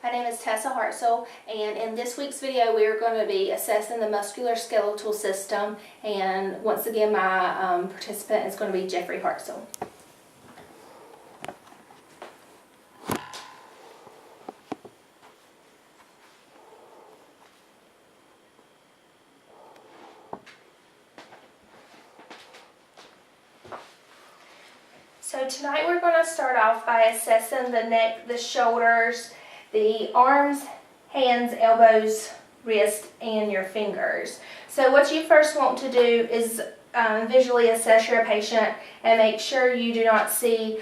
My name is Tessa Hartsell, and in this week's video we are going to be assessing the musculoskeletal system, and once again my participant is going to be Jeffrey Hartsell. So tonight we're going to start off by assessing the neck, the shoulders, the arms, hands, elbows, wrists, and your fingers. So what you first want to do is visually assess your patient and make sure you do not see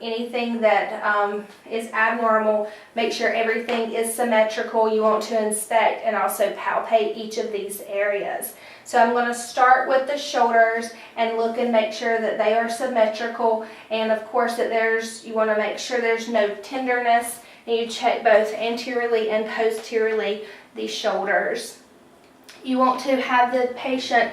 anything that is abnormal. Make sure everything is symmetrical. You want to inspect and also palpate each of these areas. So I'm going to start with the shoulders and look and make sure that they are symmetrical, and of course that you want to make sure there's no tenderness, and you check both anteriorly and posteriorly the shoulders. You want to have the patient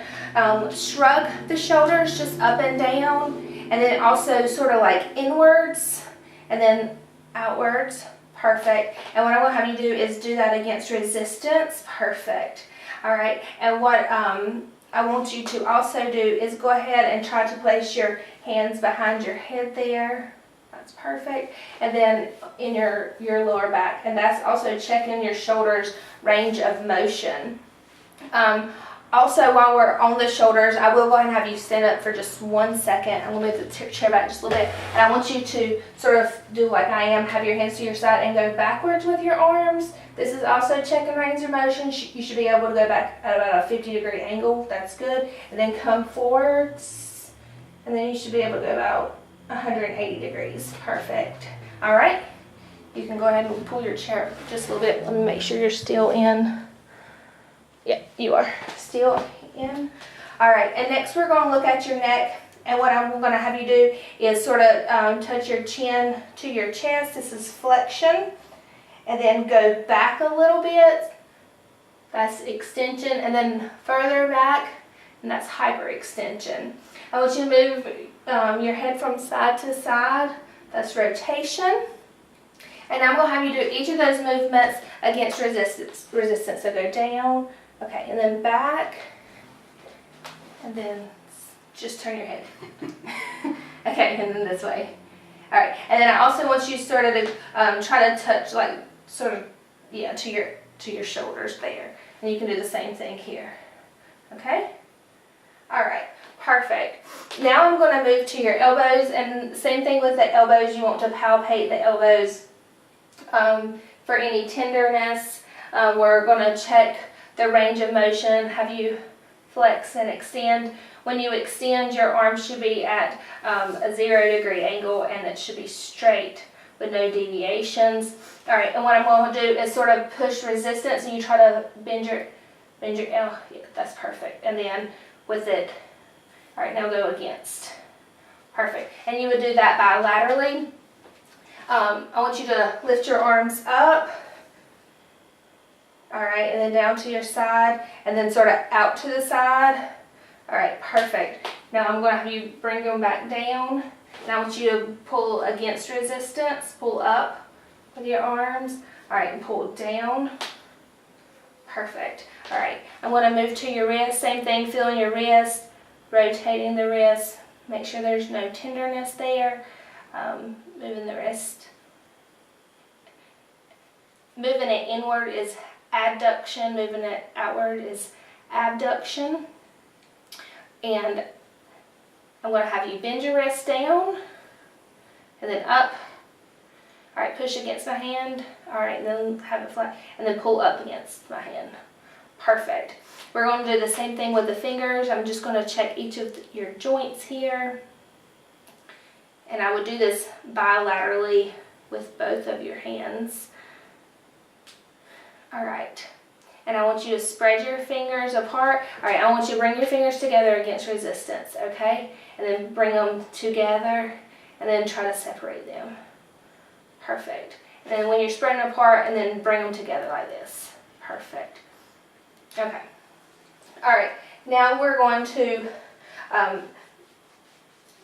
shrug the shoulders just up and down, and then also sort of like inwards and then outwards. Perfect. And what I'm going to have you do is do that against resistance. Perfect. All right. And what I want you to also do is go ahead and try to place your hands behind your head there. That's perfect. And then in your lower back. And that's also checking your shoulders range of motion. Also, while we're on the shoulders, I will go ahead and have you stand up for just 1 second. I'm going to move the chair back just a little bit. And I want you to sort of do like I am, have your hands to your side and go backwards with your arms. This is also checking range of motion. You should be able to go back at about a 50-degree angle. That's good. And then come forwards. And then you should be able to go about 180 degrees. Perfect. All right. You can go ahead and pull your chair just a little bit. Let me make sure you're still in. Yeah, you are still in. All right, and next we're going to look at your neck, and what I'm going to have you do is sort of touch your chin to your chest. This is flexion, and then go back a little bit. That's extension, and then further back, and that's hyperextension. I want you to move your head from side to side. That's rotation. And I'm going to have you do each of those movements against resistance. So go down. Okay, and then back, and then just turn your head. Okay, and then this way. All right, and then I also want you sort of to try to touch, like, sort of, yeah, to your shoulders there. And you can do the same thing here. Okay? All right, perfect. Now I'm going to move to your elbows, and same thing with the elbows. You want to palpate the elbows for any tenderness. We're going to check the range of motion, have you flex and extend. When you extend, your arm should be at a 0-degree angle, and it should be straight with no deviations. All right, and what I'm going to do is sort of push resistance, and you try to bend your yeah, that's perfect. And then with it, all right, now go against. Perfect. And you would do that bilaterally. I want you to lift your arms up. All right, and then down to your side, and then sort of out to the side. All right, perfect. Now I'm going to have you bring them back down. Now I want you to pull against resistance, pull up with your arms. All right, and pull down. Perfect. All right, I'm going to move to your wrist. Same thing, feeling your wrist, rotating the wrist. Make sure there's no tenderness there. Moving the wrist. Moving it inward is adduction, moving it outward is abduction. And I'm going to have you bend your wrist down and then up. All right, push against my hand. All right, then have it flat, and then pull up against my hand. Perfect. We're going to do the same thing with the fingers. I'm just going to check each of your joints here. And I would do this bilaterally with both of your hands. All right, and I want you to spread your fingers apart. All right, I want you to bring your fingers together against resistance, okay? And then bring them together, and then try to separate them. Perfect. And then when you're spreading apart, and then bring them together like this. Perfect. Okay. All right, now we're going to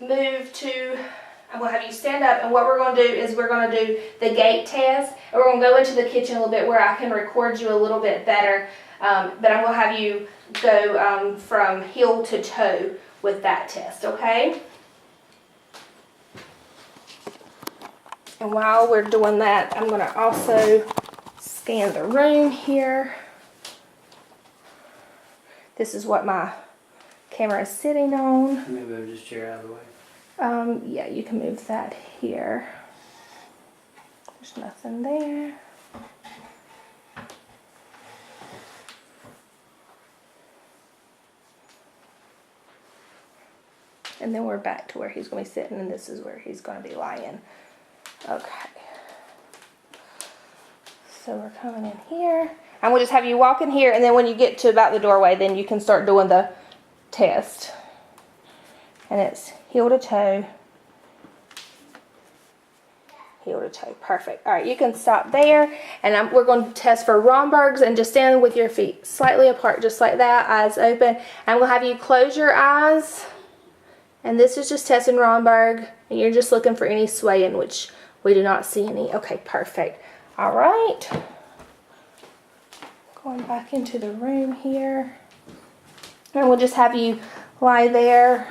move to I'm going to have you stand up, and what we're going to do is we're going to do the gait test, and we're going to go into the kitchen a little bit where I can record you a little bit better, but I'm going to have you go from heel to toe with that test, okay? And while we're doing that, I'm going to also scan the room here. This is what my camera is sitting on. Let me move this chair out of the way. Yeah, you can move that here. There's nothing there. And then we're back to where he's going to be sitting, and this is where he's going to be lying. Okay. So we're coming in here. And we'll just have you walk in here, and then when you get to about the doorway, then you can start doing the test. And it's heel to toe. Heel to toe. Perfect. All right, you can stop there. And we're going to test for Romberg's, and just stand with your feet slightly apart, just like that, eyes open. And we'll have you close your eyes. And this is just testing Romberg. And you're just looking for any swaying, which we do not see any. Okay, perfect. All right. Going back into the room here. And we'll just have you lie there.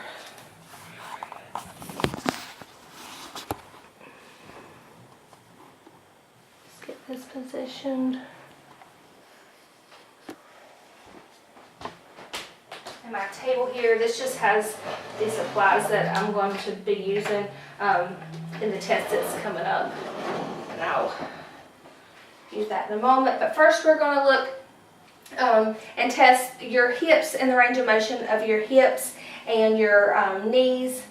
Let's get this positioned. And my table here, this just has the supplies that I'm going to be using in the test that's coming up. And I'll use that in a moment. But first we're going to look and test your hips and the range of motion of your hips and your knees,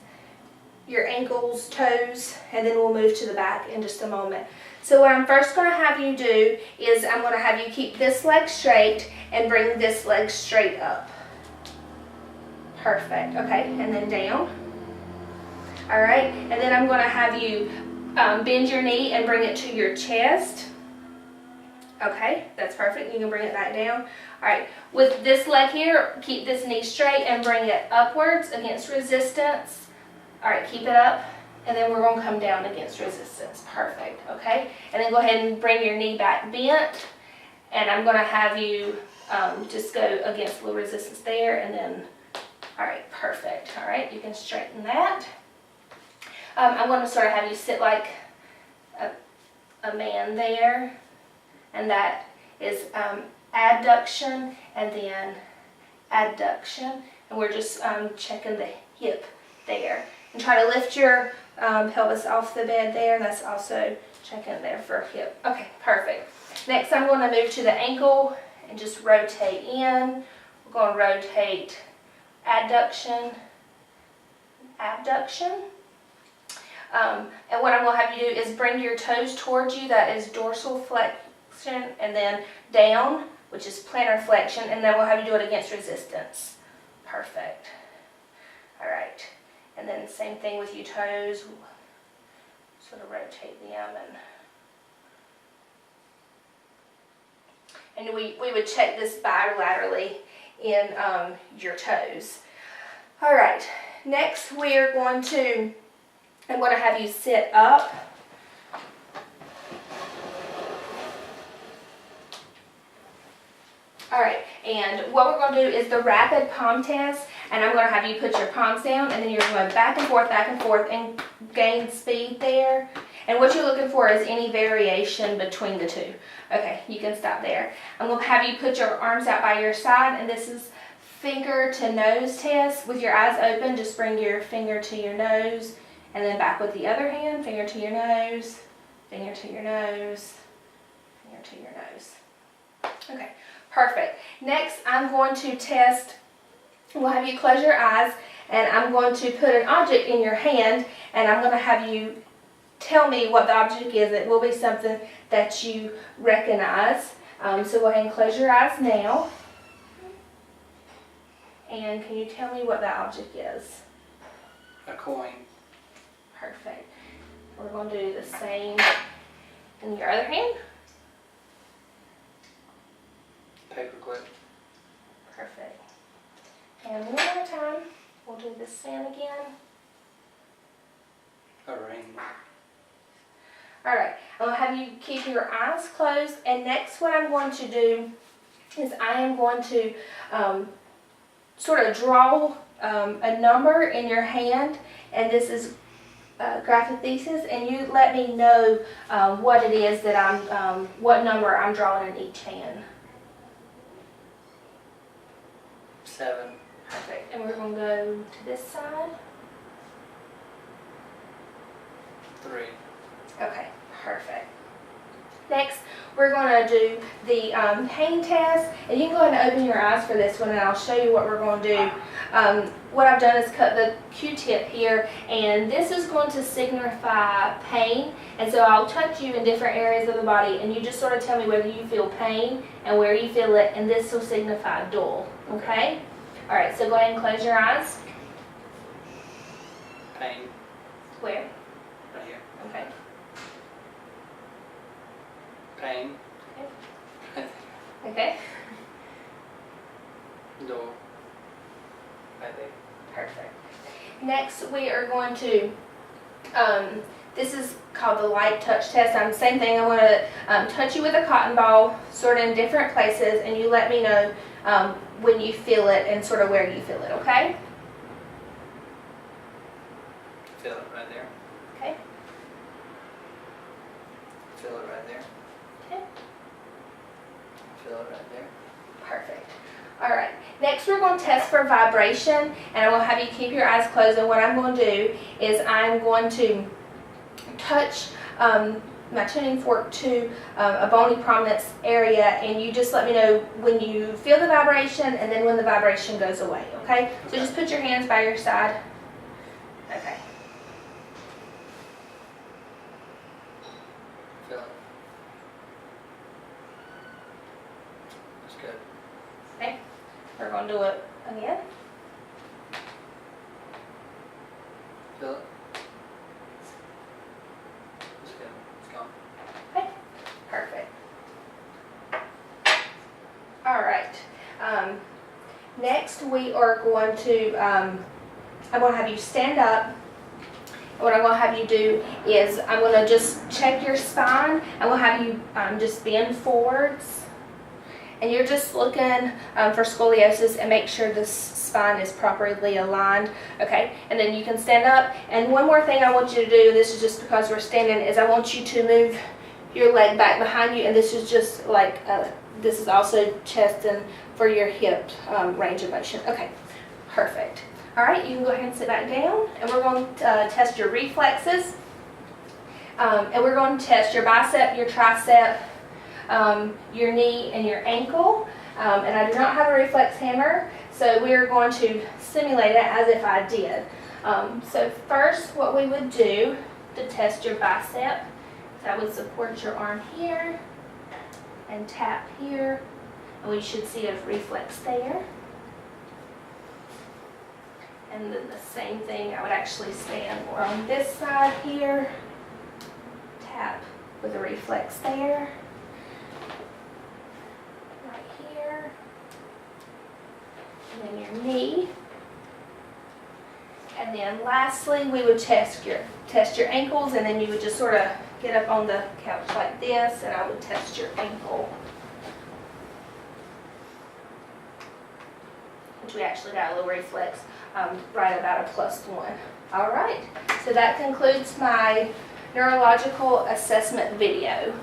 your ankles, toes, and then we'll move to the back in just a moment. So what I'm first going to have you do is I'm going to have you keep this leg straight and bring this leg straight up. Perfect. Okay, and then down. All right, and then I'm going to have you bend your knee and bring it to your chest. Okay, that's perfect. You can bring it back down. All right, with this leg here, keep this knee straight and bring it upwards against resistance. All right, keep it up, and then we're going to come down against resistance. Perfect, okay? And then go ahead and bring your knee back bent, and I'm going to have you just go against a little resistance there, and then, all right, perfect. All right, you can straighten that. I'm going to sort of have you sit like a man there. And that is adduction and then adduction. And we're just checking the hip there. And try to lift your pelvis off the bed there. That's also checking there for hip. Okay, perfect. Next I'm going to move to the ankle and just rotate in. We're going to rotate adduction, abduction. And what I'm going to have you do is bring your toes towards you. That is dorsal flexion. And then down, which is plantar flexion, and then we'll have you do it against resistance. Perfect. All right. And then same thing with your toes. Sort of rotate them, and we would check this bilaterally in your toes. All right. Next, I'm going to have you sit up. All right, and what we're going to do is the rapid palm test, and I'm going to have you put your palms down, and then you're going back and forth, and gain speed there. And what you're looking for is any variation between the two. Okay, you can stop there. I'm going to have you put your arms out by your side, and this is finger to nose test. With your eyes open, just bring your finger to your nose, and then back with the other hand, finger to your nose, finger to your nose, finger to your nose. Okay. Perfect. Next, I'm going to test, we'll have you close your eyes, and I'm going to put an object in your hand, and I'm going to have you tell me what the object is. It will be something that you recognize. So go ahead and close your eyes now. And can you tell me what that object is? A coin. Perfect. We're going to do the same in your other hand. Paperclip. Perfect. And one more time, we'll do the same again. A ring. Alright, I'm going to have you keep your eyes closed, and next what I'm going to do is I am going to sort of draw a number in your hand, and this is graphithesis, and you let me know what it is that what number I'm drawing in each hand. 7. Perfect, and we're going to go to this side. 3. Okay, perfect. Next, we're going to do the pain test, and you can go ahead and open your eyes for this one, and I'll show you what we're going to do. What I've done is cut the Q-tip here, and this is going to signify pain, and so I'll touch you in different areas of the body, and you just sort of tell me whether you feel pain and where you feel it, and this will signify dull, okay? All right, so go ahead and close your eyes. Pain. Where? Right here. Okay. Pain. Okay. Door. Right there. Perfect. Next, we are going to, this is called the light touch test. Same thing, I'm going to touch you with a cotton ball, sort of in different places, and you let me know when you feel it and sort of where you feel it, okay? Feel it right there. Okay. Feel it right there. Okay. Feel it right there. Perfect. All right. Next, we're going to test for vibration, and I'm going to have you keep your eyes closed. And what I'm going to do is I'm going to touch my tuning fork to a bony prominence area, and you just let me know when you feel the vibration and then when the vibration goes away. Okay? So just put your hands by your side. Okay. Feel it. That's good. Okay. We're going to do it again. Feel it. That's good. It's gone. Okay. Perfect. All right. Next, we are going to, I'm going to have you stand up. What I'm going to have you do is I'm going to just check your spine. I'm going to have you just bend forwards. And you're just looking for scoliosis and make sure this spine is properly aligned. Okay, and then you can stand up. And one more thing I want you to do, this is just because we're standing, is I want you to move your leg back behind you. And this is just like, this is also chest and for your hip range of motion. Okay, perfect. All right, you can go ahead and sit back down. And we're going to test your reflexes. And we're going to test your bicep, your tricep, your knee, and your ankle. And I do not have a reflex hammer, so we are going to simulate it as if I did. So first, what we would do to test your bicep is I would support your arm here and tap here, and we should see a reflex there. And then the same thing, I would actually stand more on this side here, tap with a reflex there. And then your knee. And then lastly, we would test your ankles, and then you would just sort of get up on the couch like this, and I would test your ankle. Which we actually got a little reflex right about a +1. All right, so that concludes my neurological assessment video.